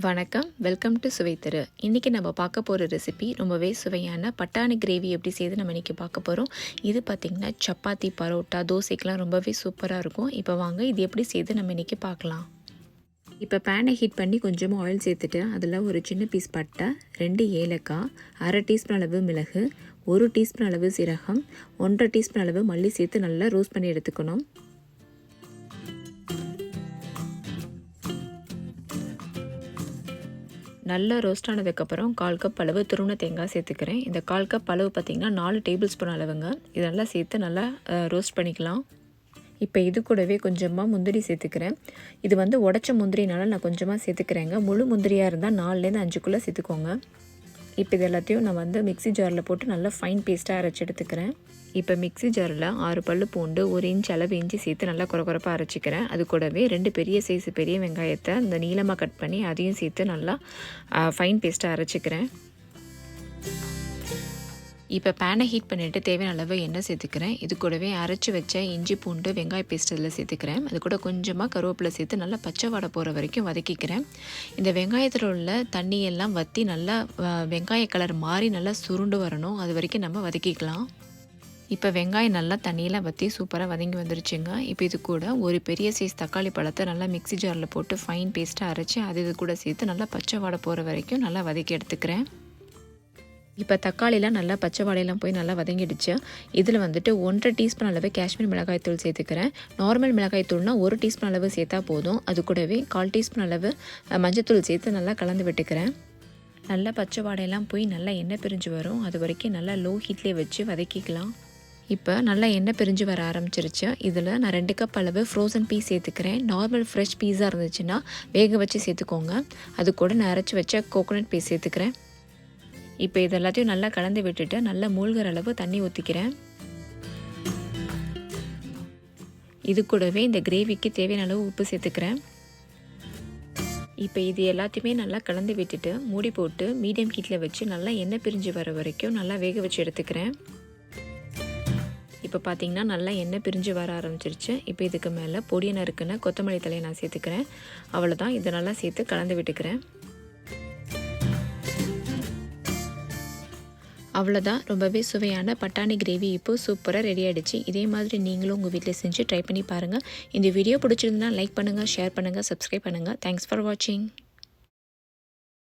வணக்கம், welcome to சுவைத்தரு. இன்றைக்கி நம்ம பார்க்க போகிற ரெசிபி ரொம்பவே சுவையான பட்டாணி கிரேவி எப்படி செய்து நம்ம இன்றைக்கி பார்க்க போகிறோம். இது பார்த்திங்கன்னா சப்பாத்தி, பரோட்டா, தோசைக்கெலாம் ரொம்பவே சூப்பராக இருக்கும். இப்போ வாங்க இது எப்படி செய்து நம்ம இன்றைக்கி பார்க்கலாம். இப்போ பேனை ஹீட் பண்ணி கொஞ்சமாக ஆயில் சேர்த்துட்டு அதில் ஒரு சின்ன பீஸ் பட்டை, 2 ஏலக்காய், 1/2 டீஸ்பூன் அளவு மிளகு, 1 டீஸ்பூன் அளவு சீரகம், 1/2 டீஸ்பூன் அளவு மல்லி சேர்த்து நல்லா ரோஸ்ட் பண்ணி எடுத்துக்கணும். நல்லா ரோஸ்ட் ஆனதுக்கப்புறம் 1/4 கப் அளவு துருவின தேங்காய் சேர்த்துக்கிறேன். இந்த 1/4 கப் அளவு பார்த்திங்கன்னா 4 டேபிள் ஸ்பூன் அளவுங்க. இதெல்லாம் சேர்த்து நல்லா ரோஸ்ட் பண்ணிக்கலாம். இப்போ இது கூடவே கொஞ்சமாக முந்திரி சேர்த்துக்கிறேன். இது உடச்ச முந்திரினால நான் கொஞ்சமாக சேர்த்துக்கிறேங்க. முழு முந்திரியாக இருந்தால் 4லேருந்து 5 சேர்த்துக்கோங்க. இப்போ இது எல்லாத்தையும் நான் மிக்ஸி ஜாரில் போட்டு நல்லா ஃபைன் பேஸ்ட்டாக அரைச்சி எடுத்துக்கிறேன். இப்போ மிக்ஸி ஜாரில் 6 பல்லு பூண்டு, 1 இன்ச் அளவு இஞ்சி சேர்த்து நல்லா குறப்பாக அரைச்சிக்கிறேன். அது கூடவே 2 பெரிய சைஸ் பெரிய வெங்காயத்தை இந்த நீளமாக கட் பண்ணி அதையும் சேர்த்து நல்லா ஃபைன் பேஸ்ட்டாக அரைச்சிக்கிறேன். இப்போ பேனை ஹீட் பண்ணிவிட்டு தேவையான அளவு எண்ணெய் சேர்த்துக்கிறேன். இது கூடவே அரைச்சி வச்ச இஞ்சி பூண்டு வெங்காய பேஸ்ட் இதில் சேர்த்துக்கிறேன். அது கூட கொஞ்சமாக கருவேப்பிலை சேர்த்து நல்லா பச்சை வாடை போகிற வரைக்கும் வதக்கிக்கிறேன். இந்த வெங்காயத்தில் உள்ள தண்ணியெல்லாம் வற்றி நல்லா வெங்காய கலர் மாறி நல்லா சுருண்டு வரணும். அது வரைக்கும் நம்ம வதக்கிக்கலாம். இப்போ வெங்காயம் நல்லா தண்ணியெல்லாம் வற்றி சூப்பராக வதங்கி வந்துருச்சுங்க. இப்போ இது கூட ஒரு பெரிய சைஸ் தக்காளி பழத்தை நல்லா மிக்ஸி ஜாரில் போட்டு ஃபைன் பேஸ்ட்டாக அரைச்சி இது கூட சேர்த்து நல்லா பச்சை வாடை போகிற வரைக்கும் நல்லா வதக்கி எடுத்துக்கிறேன். இப்போ தக்காளிலாம் நல்லா பச்சை வாடையெல்லாம் போய் நல்லா வதங்கிடுச்சு. இதில் 1/2 டீஸ்பூன் அளவு காஷ்மீர் மிளகாய்த்தூள் சேர்த்துக்கிறேன். நார்மல் மிளகாய்த்தூள்னால் 1 டீஸ்பூன் அளவு சேர்த்தா போதும். அது கூடவே 1/4 டீஸ்பூன் அளவு மஞ்சத்தூள் சேர்த்து நல்லா கலந்து விட்டுக்கிறேன். நல்லா பச்சை வாடையெல்லாம் போய் நல்லா எண்ணெய் பிரிஞ்சு வரும். அது வரைக்கும் நல்லா லோ ஹீட்லேயே வச்சு வதக்கிக்கலாம். இப்போ நல்லா எண்ணெய் பிரிஞ்சு வர ஆரம்பிச்சிருச்சு. இதில் நான் 2 கப் அளவு ஃப்ரோசன் பீஸ் சேர்த்துக்கிறேன். நார்மல் ஃப்ரெஷ் பீஸாக இருந்துச்சுன்னா வேக வச்சு சேர்த்துக்கோங்க. அது கூட நான் அரைச்சி வச்ச கோகோனட் பீஸ் சேர்த்துக்கிறேன். இப்போ இது எல்லாத்தையும் நல்லா கலந்து விட்டுட்டு நல்லா மூழ்கிற அளவு தண்ணி ஊற்றிக்கிறேன். இது கூடவே இந்த கிரேவிக்கு தேவையான அளவு உப்பு சேர்த்துக்கிறேன். இப்போ இது எல்லாத்தையுமே நல்லா கலந்து விட்டுட்டு மூடி போட்டு மீடியம் ஹீட்டில் வச்சு நல்லா எண்ணெய் பிரிஞ்சு வர வரைக்கும் நல்லா வேக வச்சு எடுத்துக்கிறேன். இப்போ பார்த்திங்கன்னா நல்லா எண்ணெய் பிரிஞ்சு வர ஆரம்பிச்சிருச்சு. இப்போ இதுக்கு மேலே பொடியை நறுக்குன கொத்தமல்லி தலையை நான் சேர்த்துக்கிறேன். அவ்வளோதான், இதை நல்லா சேர்த்து கலந்து விட்டுக்கிறேன். அவ்வளோதான், ரொம்பவே சுவையான பட்டாணி கிரேவி இப்போது சூப்பராக ரெடி ஆகிடுச்சு. இதே மாதிரி நீங்களும் உங்கள் வீட்டில் செஞ்சு ட்ரை பண்ணி பாருங்கள். இந்த வீடியோ பிடிச்சிருந்தா லைக் பண்ணுங்கள், ஷேர் பண்ணுங்கள், சப்ஸ்கிரைப் பண்ணுங்கள். தேங்க்ஸ் ஃபார் வாட்சிங்.